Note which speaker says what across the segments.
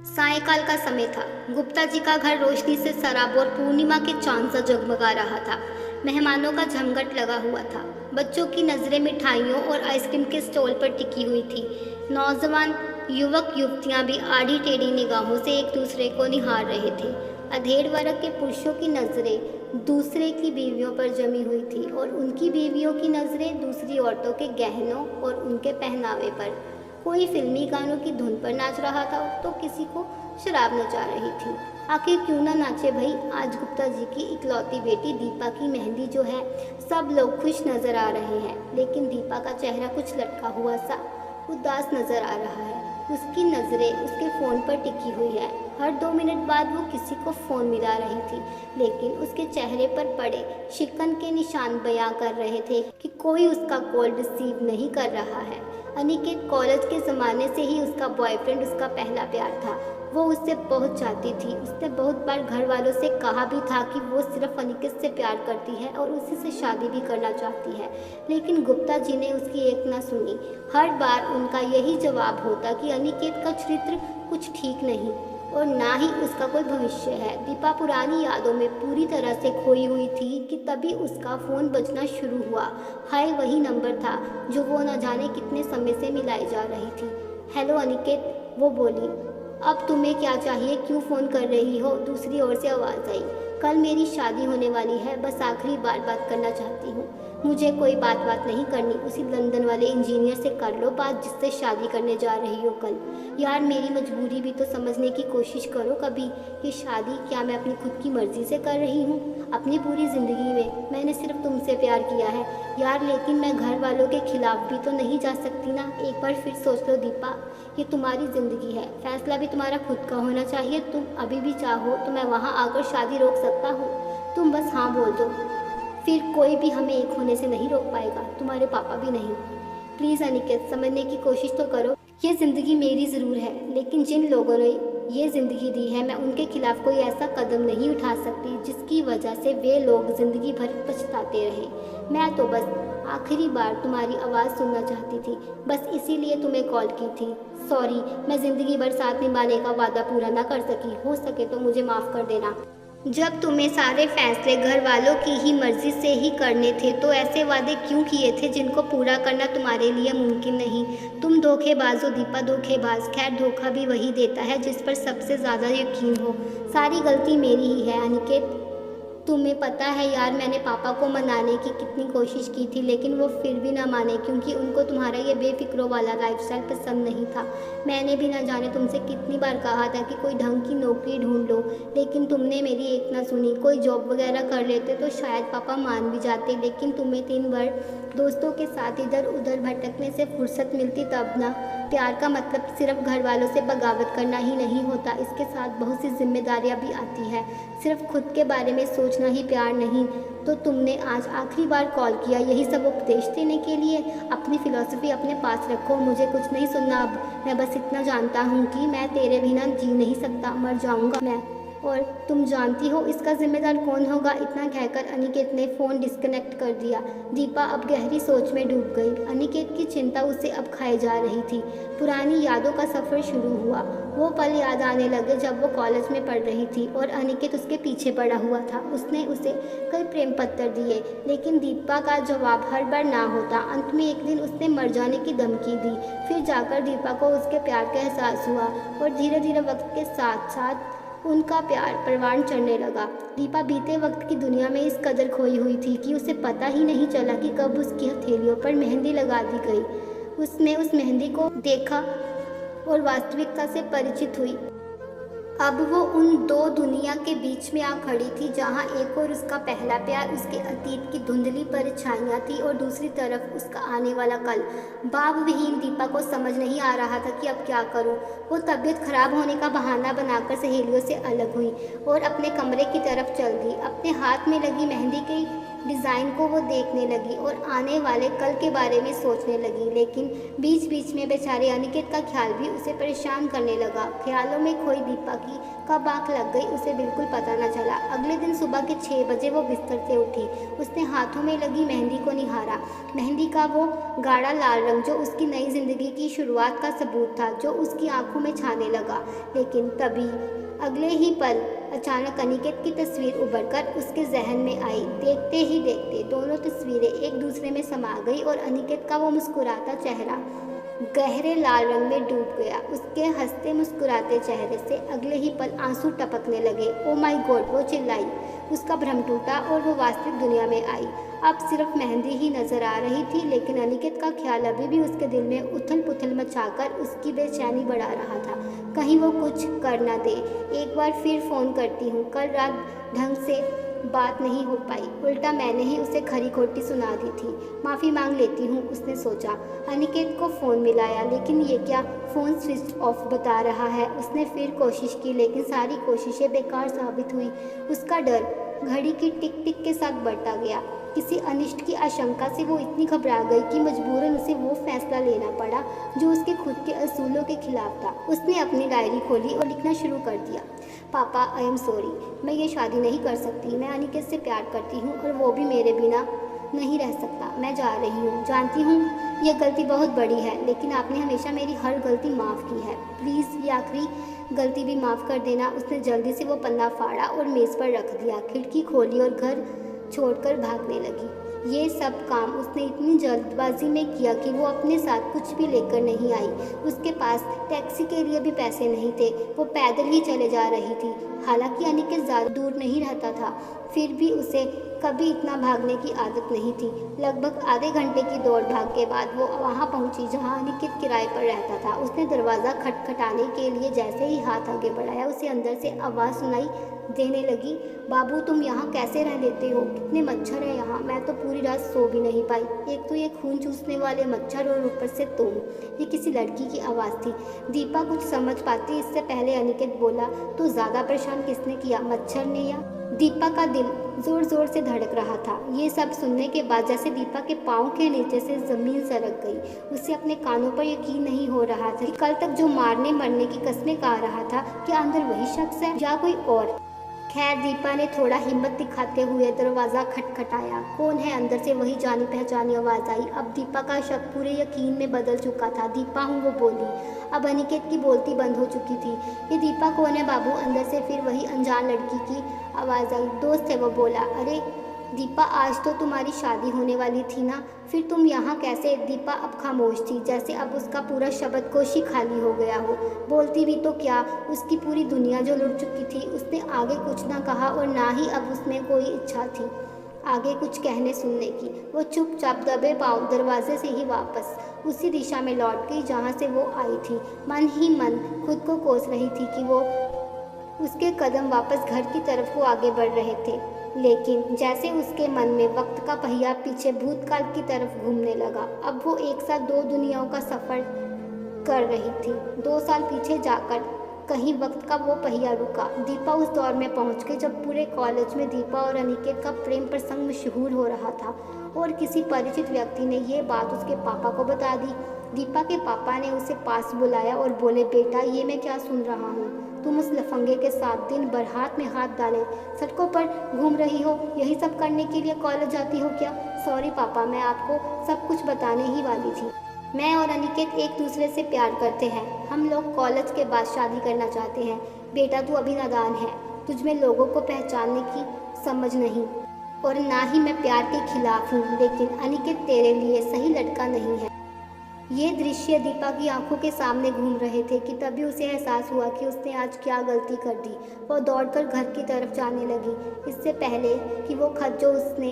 Speaker 1: सायंकाल का समय था। गुप्ता जी का घर रोशनी से सराबोर पूर्णिमा के चांद सा जगमगा रहा था। मेहमानों का जमघट लगा हुआ था। बच्चों की नज़रें मिठाइयों और आइसक्रीम के स्टॉल पर टिकी हुई थी। नौजवान युवक युवतियां भी आड़ी टेढ़ी निगाहों से एक दूसरे को निहार रहे थे। अधेड़ वर्ग के पुरुषों की नज़रें दूसरे की बीवियों पर जमी हुई थी और उनकी बीवियों की नज़रें दूसरी औरतों के गहनों और उनके पहनावे पर। कोई फिल्मी गानों की धुन पर नाच रहा था तो किसी को शराब नचा रही थी। आखिर क्यों ना नाचे भाई। आज गुप्ता जी की इकलौती बेटी दीपा की मेहंदी जो है, सब लोग खुश नजर आ रहे हैं, लेकिन दीपा का चेहरा कुछ लटका हुआ सा उदास नजर आ रहा है। उसकी नज़रें उसके फ़ोन पर टिकी हुई है। हर 2 मिनट बाद वो किसी को फ़ोन मिला रही थी, लेकिन उसके चेहरे पर पड़े शिकन के निशान बयां कर रहे थे कि कोई उसका कॉल रिसीव नहीं कर रहा है। अनिकेत कॉलेज के ज़माने से ही उसका बॉयफ्रेंड उसका पहला प्यार था। वो उससे बहुत चाहती थी। उसने बहुत बार घर वालों से कहा भी था कि वो सिर्फ अनिकेत से प्यार करती है और उसी से शादी भी करना चाहती है, लेकिन गुप्ता जी ने उसकी एक ना सुनी। हर बार उनका यही जवाब होता कि अनिकेत का चरित्र कुछ ठीक नहीं और ना ही उसका कोई भविष्य है। दीपा पुरानी यादों में पूरी तरह से खोई हुई थी कि तभी उसका फ़ोन बजना शुरू हुआ। हाय वही नंबर था जो वो न जाने कितने समय से मिलाई जा रही थी। हेलो अनिकेत, वो बोली। अब तुम्हें क्या चाहिए, क्यों फ़ोन कर रही हो? दूसरी ओर से आवाज़ आई। कल मेरी शादी होने वाली है, बस आखिरी बार बात करना चाहती हूँ। मुझे कोई बात नहीं करनी, उसी लंदन वाले इंजीनियर से कर लो बात जिससे शादी करने जा रही हो कल। यार मेरी मजबूरी भी तो समझने की कोशिश करो कभी। ये शादी क्या मैं अपनी खुद की मर्ज़ी से कर रही हूँ? अपनी पूरी ज़िंदगी में मैंने सिर्फ तुमसे प्यार किया है यार, लेकिन मैं घर वालों के खिलाफ भी तो नहीं जा सकती ना। एक बार फिर सोच लो दीपा, ये तुम्हारी ज़िंदगी है, फैसला भी तुम्हारा खुद का होना चाहिए। तुम अभी भी चाहो तो मैं वहाँ आकर शादी रोक सकता हूँ। तुम बस हाँ बोल दो, फिर कोई भी हमें एक होने से नहीं रोक पाएगा, तुम्हारे पापा भी नहीं। प्लीज़ अनिकेत, समझने की कोशिश तो करो। ये ज़िंदगी मेरी ज़रूर है, लेकिन जिन लोगों ने ये ज़िंदगी दी है, मैं उनके खिलाफ़ कोई ऐसा कदम नहीं उठा सकती जिसकी वजह से वे लोग ज़िंदगी भर पछताते रहे। मैं तो बस आखिरी बार तुम्हारी आवाज़ सुनना चाहती थी, बस इसीलिए तुम्हें कॉल की थी। सॉरी, मैं ज़िंदगी भर साथ निभाने का वादा पूरा ना कर सकी। हो सके तो मुझे माफ़ कर देना। जब तुम्हें सारे फैसले घर वालों की ही मर्जी से ही करने थे तो ऐसे वादे क्यों किए थे जिनको पूरा करना तुम्हारे लिए मुमकिन नहीं? तुम धोखेबाज हो दीपा, धोखेबाज। खैर, धोखा भी वही देता है जिस पर सबसे ज़्यादा यकीन हो। सारी गलती मेरी ही है अनिकेत। तुम्हें पता है यार, मैंने पापा को मनाने की कितनी कोशिश की थी, लेकिन वो फिर भी ना माने, क्योंकि उनको तुम्हारा ये बेफिक्रो वाला लाइफस्टाइल पसंद नहीं था। मैंने भी ना जाने तुमसे कितनी बार कहा था कि कोई ढंग की नौकरी ढूंढ लो, लेकिन तुमने मेरी एक ना सुनी। कोई जॉब वगैरह कर लेते तो शायद पापा मान भी जाते, लेकिन तुम्हें 3 बार दोस्तों के साथ इधर उधर भटकने से फुर्सत मिलती तब ना। प्यार का मतलब सिर्फ घर वालों से बगावत करना ही नहीं होता, इसके साथ बहुत सी जिम्मेदारियां भी आती है। सिर्फ खुद के बारे में सोचना ही प्यार नहीं। तो तुमने आज आखिरी बार कॉल किया यही सब उपदेश देने के लिए? अपनी फिलॉसफी अपने पास रखो, मुझे कुछ नहीं सुनना अब। मैं बस इतना जानता हूँ कि मैं तेरे बिना जी नहीं सकता, मर जाऊँगा मैं, और तुम जानती हो इसका जिम्मेदार कौन होगा। इतना कहकर अनिकेत ने फ़ोन डिस्कनेक्ट कर दिया। दीपा अब गहरी सोच में डूब गई। अनिकेत की चिंता उसे अब खाए जा रही थी। पुरानी यादों का सफ़र शुरू हुआ। वो पल याद आने लगे जब वो कॉलेज में पढ़ रही थी और अनिकेत उसके पीछे पड़ा हुआ था। उसने उसे कई प्रेम पत्र दिए, लेकिन दीपा का जवाब हर बार ना होता। अंत में एक दिन उसने मर जाने की धमकी दी। फिर जाकर दीपा को उसके प्यार का एहसास हुआ और धीरे धीरे वक्त के साथ साथ उनका प्यार परवान चढ़ने लगा। दीपा बीते वक्त की दुनिया में इस कदर खोई हुई थी कि उसे पता ही नहीं चला कि कब उसकी हथेलियों पर मेहंदी लगा दी गई। उसने उस मेहंदी को देखा और वास्तविकता से परिचित हुई। अब वो उन दो दुनिया के बीच में आ खड़ी थी, जहाँ एक और उसका पहला प्यार, उसके अतीत की धुंधली परछाइयाँ थी, और दूसरी तरफ उसका आने वाला कल। भाव विहीन दीपा को समझ नहीं आ रहा था कि अब क्या करूं। वो तबीयत खराब होने का बहाना बनाकर सहेलियों से अलग हुई और अपने कमरे की तरफ चल दी। अपने हाथ में लगी मेहंदी की डिज़ाइन को वो देखने लगी और आने वाले कल के बारे में सोचने लगी, लेकिन बीच बीच में बेचारे अनिकेत का ख्याल भी उसे परेशान करने लगा। ख्यालों में खोई दीपा की कब आँख लग गई उसे बिल्कुल पता न चला। अगले दिन सुबह के 6 बजे वो बिस्तर से उठी। उसने हाथों में लगी मेहंदी को निहारा। मेहंदी का वो गाढ़ा लाल रंग जो उसकी नई जिंदगी की शुरुआत का सबूत था, जो उसकी आंखों में छाने लगा। लेकिन तभी अगले ही पल अचानक अनिकेत की तस्वीर उभरकर उसके जहन में आई। देखते ही देखते दोनों तस्वीरें एक दूसरे में समा गई और अनिकेत का वो मुस्कुराता चेहरा गहरे लाल रंग में डूब गया। उसके हंसते मुस्कुराते चेहरे से अगले ही पल आंसू टपकने लगे। ओ माय गॉड, वो चिल्लाई। उसका भ्रम टूटा और वो वास्तविक दुनिया में आई। अब सिर्फ मेहंदी ही नजर आ रही थी, लेकिन अनिकेत का ख्याल अभी भी उसके दिल में उथल पुथल मचाकर उसकी बेचैनी बढ़ा रहा था। कहीं वो कुछ कर ना दे। एक बार फिर फ़ोन करती हूँ। कल रात ढंग से बात नहीं हो पाई, उल्टा मैंने ही उसे खरी खोटी सुना दी थी। माफ़ी मांग लेती हूँ, उसने सोचा। अनिकेत को फ़ोन मिलाया, लेकिन ये क्या, फ़ोन स्विच ऑफ बता रहा है। उसने फिर कोशिश की, लेकिन सारी कोशिशें बेकार साबित हुई। उसका डर घड़ी की टिक टिक के साथ बढ़ता गया। किसी अनिष्ट की आशंका से वो इतनी घबरा गई कि मजबूरन उसे वो फैसला लेना पड़ा जो उसके खुद के असूलों के खिलाफ था। उसने अपनी डायरी खोली और लिखना शुरू कर दिया। पापा, आई एम सॉरी, मैं ये शादी नहीं कर सकती। मैं अनिकेत से प्यार करती हूँ और वो भी मेरे बिना नहीं रह सकता। मैं जा रही हूँ। जानती हूँ यह गलती बहुत बड़ी है, लेकिन आपने हमेशा मेरी हर गलती माफ़ की है। प्लीज़ ये आखिरी गलती भी माफ़ कर देना। उसने जल्दी से वो पन्ना फाड़ा और मेज़ पर रख दिया। खिड़की खोली और घर छोड़कर भागने लगी। ये सब काम उसने इतनी जल्दबाजी में किया कि वो अपने साथ कुछ भी लेकर नहीं आई। उसके पास टैक्सी के लिए भी पैसे नहीं थे। वो पैदल ही चले जा रही थी। हालांकि अनिकेत ज़्यादा दूर नहीं रहता था, फिर भी उसे कभी इतना भागने की आदत नहीं थी। लगभग आधे घंटे की दौड़ भाग के बाद वो वहाँ पहुँची जहाँ अनिकेत किराए पर रहता था। उसने दरवाज़ा खटखटाने के लिए जैसे ही हाथ आगे बढ़ाया, उसे अंदर से आवाज़ सुनाई देने लगी। बाबू, तुम यहाँ कैसे रह लेते हो? कितने मच्छर हैं यहाँ। मैं तो पूरी रात सो भी नहीं पाई। एक तो ये खून चूसने वाले मच्छर और ऊपर से तुम। ये किसी लड़की की आवाज़ थी। दीपा कुछ समझ पाती इससे पहले अनिकेत बोला, तो ज़्यादा परेशान किसने किया, मच्छर ने या? दीपा का दिल ज़ोर ज़ोर से धड़क रहा था। ये सब सुनने के बाद जैसे दीपा के पाँव के नीचे से ज़मीन सरक गई। उसे अपने कानों पर यकीन नहीं हो रहा था कि कल तक जो मारने मरने की कस्में खा रहा था, क्या अंदर वही शख्स है या कोई और? खैर, दीपा ने थोड़ा हिम्मत दिखाते हुए दरवाज़ा खटखटाया। कौन है? अंदर से वही जानी पहचानी आवाज़ आई। अब दीपा का शक पूरे यकीन में बदल चुका था। दीपा हूँ, वो बोली। अब अनिकेत की बोलती बंद हो चुकी थी। ये दीपा कौन है बाबू? अंदर से फिर वही अनजान लड़की की आवाज़ आई। दोस्त है, वो बोला। अरे दीपा, आज तो तुम्हारी शादी होने वाली थी ना, फिर तुम यहाँ कैसे? दीपा अब खामोश थी, जैसे अब उसका पूरा शब्दकोश ही खाली हो गया हो। बोलती भी तो क्या, उसकी पूरी दुनिया जो लुट चुकी थी। उसने आगे कुछ ना कहा और ना ही अब उसमें कोई इच्छा थी आगे कुछ कहने सुनने की। वो चुपचाप दबे पाँव दरवाजे से ही वापस उसी दिशा में लौट गई जहाँ से वो आई थी। मन ही मन खुद को कोस रही थी कि वो उसके कदम वापस घर की तरफ को आगे बढ़ रहे थे, लेकिन जैसे उसके मन में वक्त का पहिया पीछे भूतकाल की तरफ घूमने लगा। अब वो एक साथ दो दुनियाओं का सफ़र कर रही थी। 2 साल पीछे जाकर कहीं वक्त का वो पहिया रुका। दीपा उस दौर में पहुंच गई जब पूरे कॉलेज में दीपा और अनिकेत का प्रेम प्रसंग मशहूर हो रहा था और किसी परिचित व्यक्ति ने ये बात उसके पापा को बता दी। दीपा के पापा ने उसे पास बुलाया और बोले, बेटा, ये मैं क्या सुन रहा हूँ? तुम उस लफंगे के साथ दिन भर हाथ में हाथ डाले सड़कों पर घूम रही हो। यही सब करने के लिए कॉलेज जाती हो क्या? सॉरी पापा, मैं आपको सब कुछ बताने ही वाली थी। मैं और अनिकेत एक दूसरे से प्यार करते हैं। हम लोग कॉलेज के बाद शादी करना चाहते हैं। बेटा, तू अभी नादान है। तुझमें लोगों को पहचानने की समझ नहीं और ना ही मैं प्यार के खिलाफ हूँ, लेकिन अनिकेत तेरे लिए सही लड़का नहीं है। ये दृश्य दीपा की आंखों के सामने घूम रहे थे कि तभी उसे एहसास हुआ कि उसने आज क्या गलती कर दी। वो दौड़कर घर की तरफ जाने लगी। इससे पहले कि वो खत जो उसने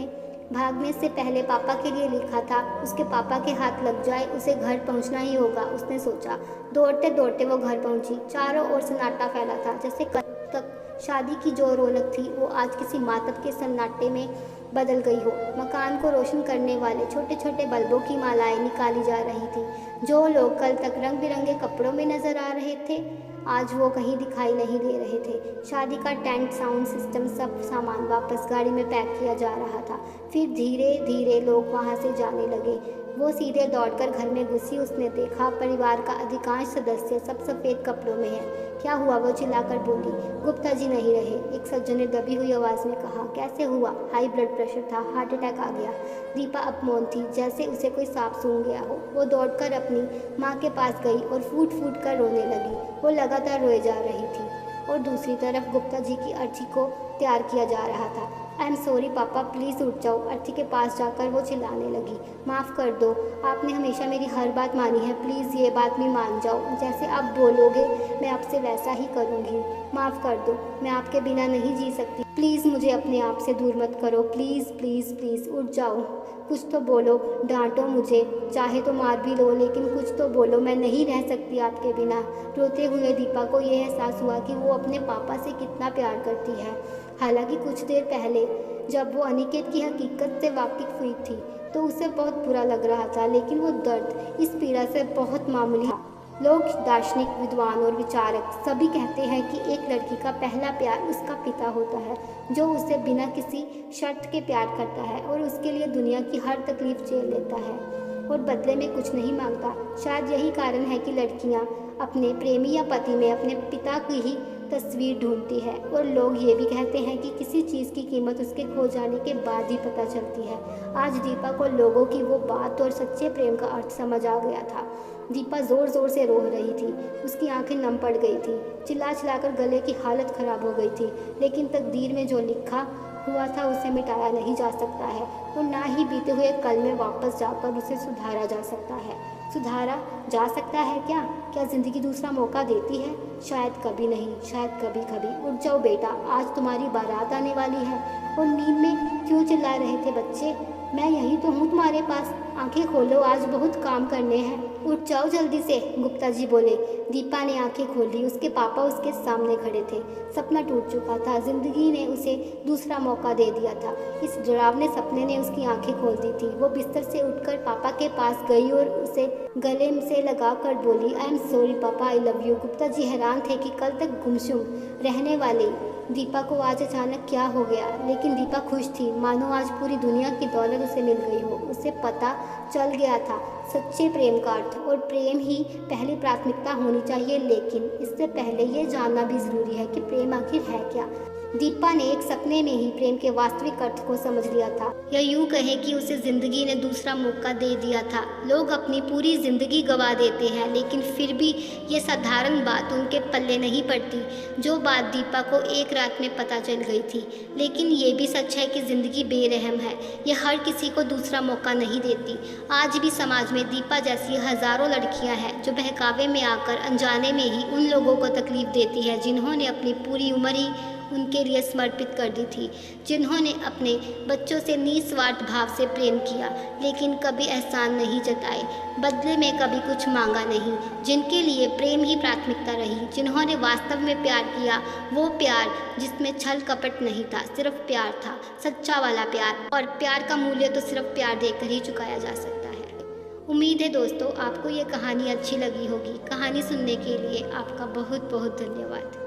Speaker 1: भागने से पहले पापा के लिए लिखा था उसके पापा के हाथ लग जाए, उसे घर पहुंचना ही होगा, उसने सोचा। दौड़ते दौड़ते वो घर पहुंची। चारों ओर सन्नाटा फैला था। जैसे कल तक शादी की जो रौनक थी वो आज किसी मातम के सन्नाटे में बदल गई हो। मकान को रोशन करने वाले छोटे छोटे बल्बों की मालाएं निकाली जा रही थी। जो लोग कल तक रंग बिरंगे कपड़ों में नजर आ रहे थे आज वो कहीं दिखाई नहीं दे रहे थे। शादी का टेंट, साउंड सिस्टम, सब सामान वापस गाड़ी में पैक किया जा रहा था। फिर धीरे धीरे लोग वहाँ से जाने लगे। वो सीधे दौड़कर घर में घुसी। उसने देखा परिवार का अधिकांश सदस्य सब सफ़ेद कपड़ों में है। क्या हुआ? वो चिल्लाकर बोली। गुप्ता जी नहीं रहे, एक सज्जन ने दबी हुई आवाज़ में कहा। कैसे हुआ? हाई ब्लड प्रेशर था, हार्ट अटैक आ गया। दीपा अब मौन थी, जैसे उसे कोई सांप सूंघ गया हो। वो दौड़कर अपनी माँ के पास गई और फूट फूट कर रोने लगी। वो लगातार रोए जा रही थी और दूसरी तरफ गुप्ता जी की अर्थी को तैयार किया जा रहा था। आई एम सॉरी पापा, प्लीज़ उठ जाओ। अर्थी के पास जाकर वो चिल्लाने लगी। माफ़ कर दो, आपने हमेशा मेरी हर बात मानी है, प्लीज़ ये बात भी मान जाओ। जैसे आप बोलोगे मैं आपसे वैसा ही करूँगी। माफ़ कर दो, मैं आपके बिना नहीं जी सकती। प्लीज़ मुझे अपने आप से दूर मत करो, प्लीज़ प्लीज़ प्लीज़ उठ जाओ। कुछ तो बोलो, डांटो मुझे, चाहे तो मार भी लो, लेकिन कुछ तो बोलो। मैं नहीं रह सकती आपके बिना। रोते हुए दीपा को यह एहसास हुआ कि वो अपने पापा से कितना प्यार करती है। हालांकि कुछ देर पहले जब वो अनिकेत की हकीकत से वाकिफ हुई थी तो उसे बहुत बुरा लग रहा था, लेकिन वो दर्द इस पीड़ा से बहुत मामूली था। लोग, दार्शनिक, विद्वान और विचारक सभी कहते हैं कि एक लड़की का पहला प्यार उसका पिता होता है, जो उसे बिना किसी शर्त के प्यार करता है और उसके लिए दुनिया की हर तकलीफ झेल लेता है और बदले में कुछ नहीं मांगता। शायद यही कारण है कि लड़कियां अपने प्रेमी या पति में अपने पिता की ही तस्वीर ढूंढती है। और लोग ये भी कहते हैं कि किसी चीज़ की कीमत उसके खो जाने के बाद ही पता चलती है। आज दीपा को लोगों की वो बात और सच्चे प्रेम का अर्थ समझ आ गया था। दीपा ज़ोर ज़ोर से रो रही थी। उसकी आंखें नम पड़ गई थी। चिल्ला चिल्लाकर गले की हालत ख़राब हो गई थी। लेकिन तकदीर में जो लिखा हुआ था उसे मिटाया नहीं जा सकता है और ना ही बीते हुए कल में वापस जाकर उसे सुधारा जा सकता है। सुधारा जा सकता है क्या? क्या ज़िंदगी दूसरा मौका देती है? शायद कभी नहीं, शायद कभी कभी। उठ जाओ बेटा, आज तुम्हारी बारात आने वाली है। और नींद में क्यों चिल्ला रहे थे बच्चे? मैं यही तो हूँ तुम्हारे पास। आंखें खोलो, आज बहुत काम करने हैं। उठ जाओ जल्दी से, गुप्ता जी बोले। दीपा ने आंखें खोली। उसके पापा उसके सामने खड़े थे। सपना टूट चुका था। जिंदगी ने उसे दूसरा मौका दे दिया था। इस डरावने सपने ने उसकी आंखें खोल दी थी। वो बिस्तर से उठकर पापा के पास गई और उसे गले से लगा कर बोली, आई एम सॉरी पापा, I love you. Gupta ji हैरान थे कि कल तक गुमसुम रहने वाले दीपा को आज अचानक क्या हो गया। लेकिन दीपा खुश थी, मानो आज पूरी दुनिया की दौलत उसे मिल गई हो। उसे पता चल गया था सच्चे प्रेम का अर्थ, और प्रेम ही पहली प्राथमिकता होनी चाहिए। लेकिन इससे पहले ये जानना भी ज़रूरी है कि प्रेम आखिर है क्या। दीपा ने एक सपने में ही प्रेम के वास्तविक अर्थ को समझ लिया था, या यूँ कहें कि उसे ज़िंदगी ने दूसरा मौका दे दिया था। लोग अपनी पूरी ज़िंदगी गंवा देते हैं, लेकिन फिर भी ये साधारण बात उनके पल्ले नहीं पड़ती, जो बात दीपा को एक रात में पता चल गई थी। लेकिन ये भी सच है कि ज़िंदगी बेरहम है, ये हर किसी को दूसरा मौका नहीं देती। आज भी समाज में दीपा जैसी हज़ारों लड़कियाँ हैं जो बहकावे में आकर अनजाने में ही उन लोगों को तकलीफ़ देती है जिन्होंने अपनी पूरी उम्र ही उनके लिए समर्पित कर दी थी, जिन्होंने अपने बच्चों से निस्वार्थ भाव से प्रेम किया लेकिन कभी एहसान नहीं जताए, बदले में कभी कुछ मांगा नहीं, जिनके लिए प्रेम ही प्राथमिकता रही, जिन्होंने वास्तव में प्यार किया, वो प्यार जिसमें छल कपट नहीं था, सिर्फ प्यार था, सच्चा वाला प्यार। और प्यार का मूल्य तो सिर्फ प्यार देकर ही चुकाया जा सकता है। उम्मीद है दोस्तों आपको ये कहानी अच्छी लगी होगी। कहानी सुनने के लिए आपका बहुत बहुत धन्यवाद।